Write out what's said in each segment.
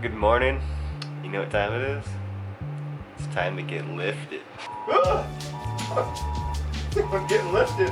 Good morning. You know what time it is? It's time to get lifted. Ah! I'm getting lifted.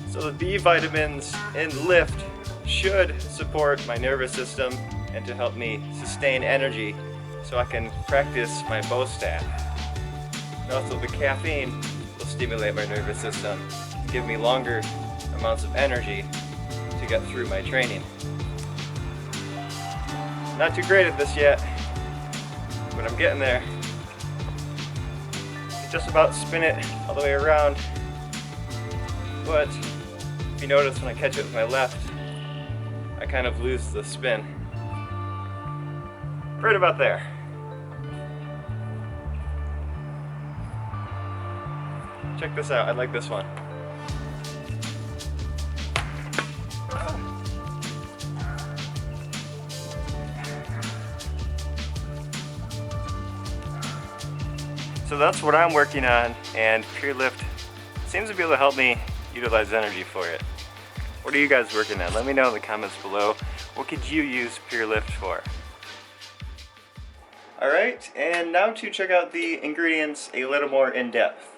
So the B vitamins in Lift should support my nervous system and to help me sustain energy so I can practice my bow staff. And also the caffeine will stimulate my nervous system, give me longer amounts of energy to get through my training. Not too great at this yet, but I'm getting there. I just about spin it all the way around, but if you notice when I catch it with my left, I kind of lose the spin. Right about there. Check this out, I like this one. So that's what I'm working on, and pureLYFT seems to be able to help me utilize energy for it. What are you guys working on? Let me know in the comments below. What could you use pureLYFT for? Alright, and now to check out the ingredients a little more in depth.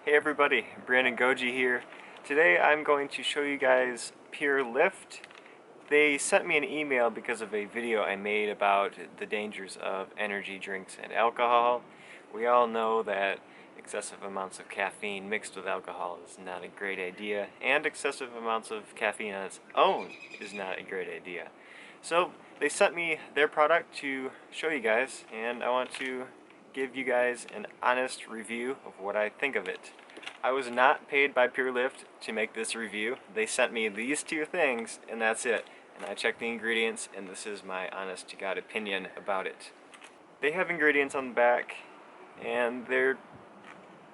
Hey everybody, Brandon Goji here. Today I'm going to show you guys pureLYFT. They sent me an email because of a video I made about the dangers of energy drinks and alcohol. We all know that excessive amounts of caffeine mixed with alcohol is not a great idea, and excessive amounts of caffeine on its own is not a great idea. So they sent me their product to show you guys, and I want to give you guys an honest review of what I think of it. I was not paid by pureLYFT to make this review. They sent me these two things and that's it. And I checked the ingredients and this is my honest to God opinion about it. They have ingredients on the back and they're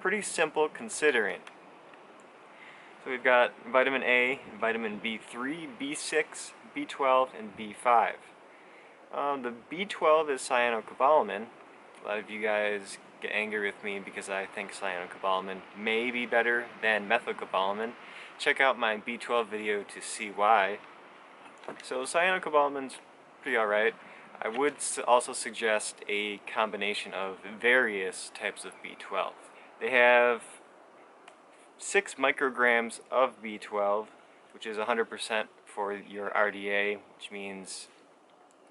pretty simple considering. So we've got vitamin A, vitamin B3, B6, B12, and B5. The B12 is cyanocobalamin. A lot of you guys get angry with me because I think cyanocobalamin may be better than methylcobalamin. Check out my B12 video to see why. So cyanocobalamin's pretty alright. I would also suggest a combination of various types of B12. They have 6 micrograms of B12, which is 100% for your RDA, which means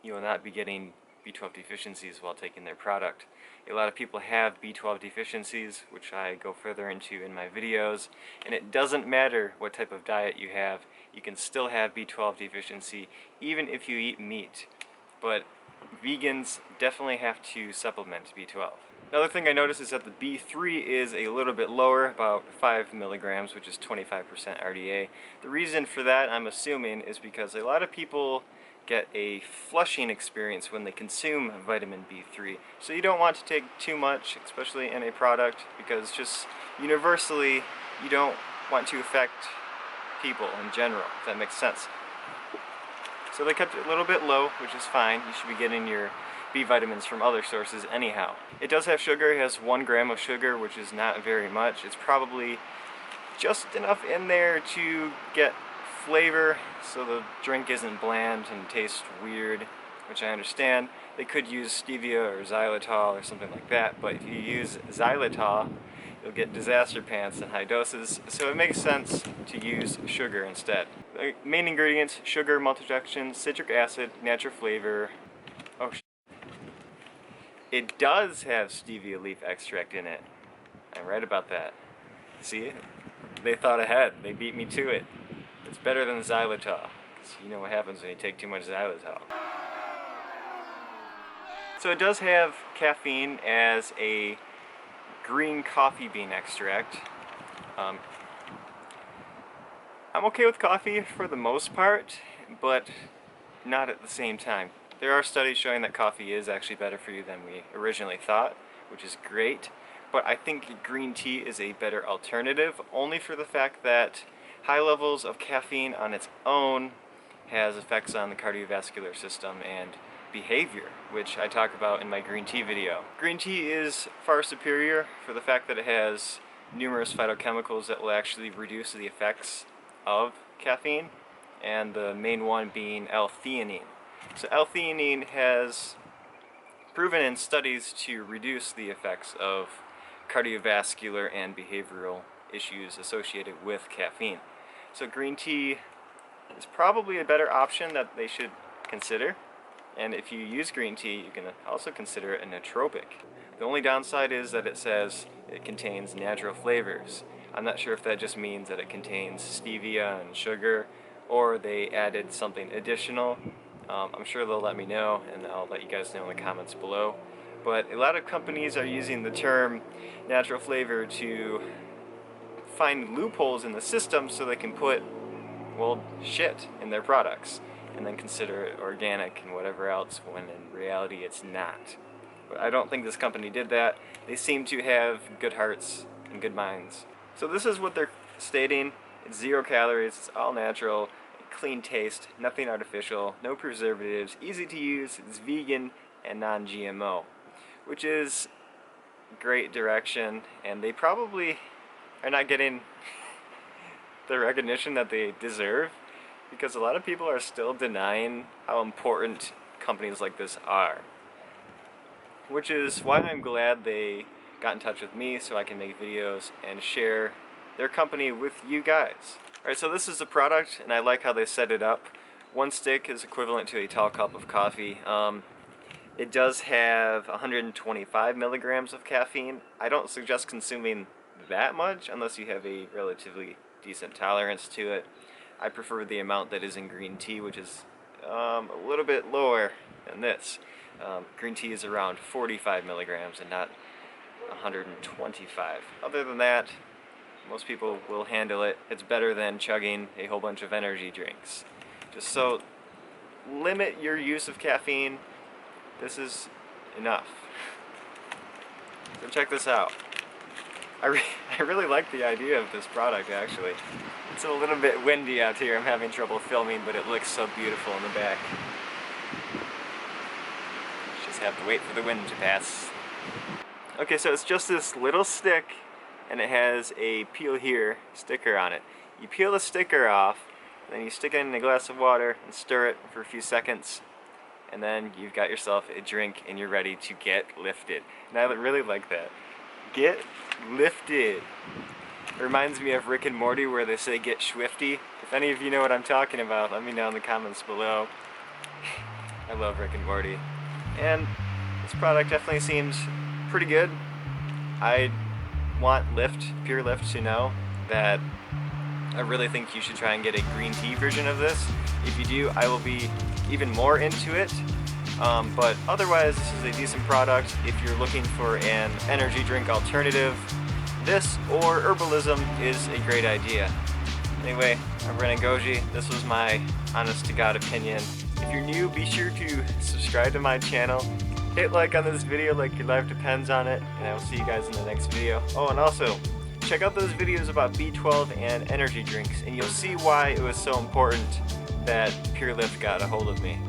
you will not be getting B12 deficiencies while taking their product. A lot of people have B12 deficiencies, which I go further into in my videos, and it doesn't matter what type of diet you have, you can still have B12 deficiency even if you eat meat. But vegans definitely have to supplement B12. Another thing I noticed is that the B3 is a little bit lower, about 5 milligrams, which is 25% RDA. The reason for that, I'm assuming, is because a lot of people get a flushing experience when they consume vitamin B3. So you don't want to take too much, especially in a product, because just universally you don't want to affect people in general, if that makes sense. So they kept it a little bit low, which is fine. You should be getting your B vitamins from other sources anyhow. It does have sugar. It has 1 gram of sugar, which is not very much. It's probably just enough in there to get flavor so the drink isn't bland and tastes weird, which I understand. They could use stevia or xylitol or something like that, but if you use xylitol, you'll get disaster pants in high doses, so it makes sense to use sugar instead. The main ingredients: sugar, maltodextrin, citric acid, natural flavor. Oh, it does have stevia leaf extract in it. I'm right about that. See? They thought ahead. They beat me to it. It's better than xylitol, because you know what happens when you take too much xylitol. So it does have caffeine as a green coffee bean extract. I'm okay with coffee for the most part, but not at the same time. There are studies showing that coffee is actually better for you than we originally thought, which is great. But I think green tea is a better alternative, only for the fact that high levels of caffeine on its own has effects on the cardiovascular system and behavior, which I talk about in my green tea video. Green tea is far superior for the fact that it has numerous phytochemicals that will actually reduce the effects of caffeine, and the main one being L-theanine. So L-theanine has proven in studies to reduce the effects of cardiovascular and behavioral issues associated with caffeine. So green tea is probably a better option that they should consider. And if you use green tea, you can also consider it a nootropic. The only downside is that it says it contains natural flavors. I'm not sure if that just means that it contains stevia and sugar, or they added something additional. I'm sure they'll let me know, and I'll let you guys know in the comments below. But a lot of companies are using the term natural flavor to find loopholes in the system so they can put, well, shit in their products and then consider it organic and whatever else, when in reality it's not. But I don't think this company did that. They seem to have good hearts and good minds. So this is what they're stating. It's 0 calories, it's all natural, clean taste, nothing artificial, no preservatives, easy to use, it's vegan and non-GMO, which is great direction, and they probably are not getting the recognition that they deserve, because a lot of people are still denying how important companies like this are. Which is why I'm glad they got in touch with me so I can make videos and share their company with you guys. Alright, so this is the product, and I like how they set it up. One stick is equivalent to a tall cup of coffee. It does have 125 milligrams of caffeine. I don't suggest consuming that much unless you have a relatively decent tolerance to it. I prefer the amount that is in green tea, which is a little bit lower than this. Green tea is around 45 milligrams and not 125. Other than that, most people will handle it. It's better than chugging a whole bunch of energy drinks. Just so limit your use of caffeine. This is enough. So check this out. I really like the idea of this product, actually. It's a little bit windy out here. I'm having trouble filming, but it looks so beautiful in the back. Just have to wait for the wind to pass. Okay, so it's just this little stick, and it has a peel here sticker on it. You peel the sticker off, then you stick it in a glass of water and stir it for a few seconds, and then you've got yourself a drink and you're ready to get lifted. And I really like that. Get lifted. It reminds me of Rick and Morty, where they say get swifty. If any of you know what I'm talking about, let me know in the comments below. I love Rick and Morty. And this product definitely seems pretty good. I want pureLYFT to know that I really think you should try and get a green tea version of this. If you do, I will be even more into it. But otherwise, this is a decent product. If you're looking for an energy drink alternative, this or herbalism is a great idea. Anyway, I'm Brandon Goji. This was my honest to God opinion. If you're new, be sure to subscribe to my channel. Hit like on this video like your life depends on it, and I will see you guys in the next video. Oh, and also, check out those videos about B12 and energy drinks, and you'll see why it was so important that pureLYFT got a hold of me.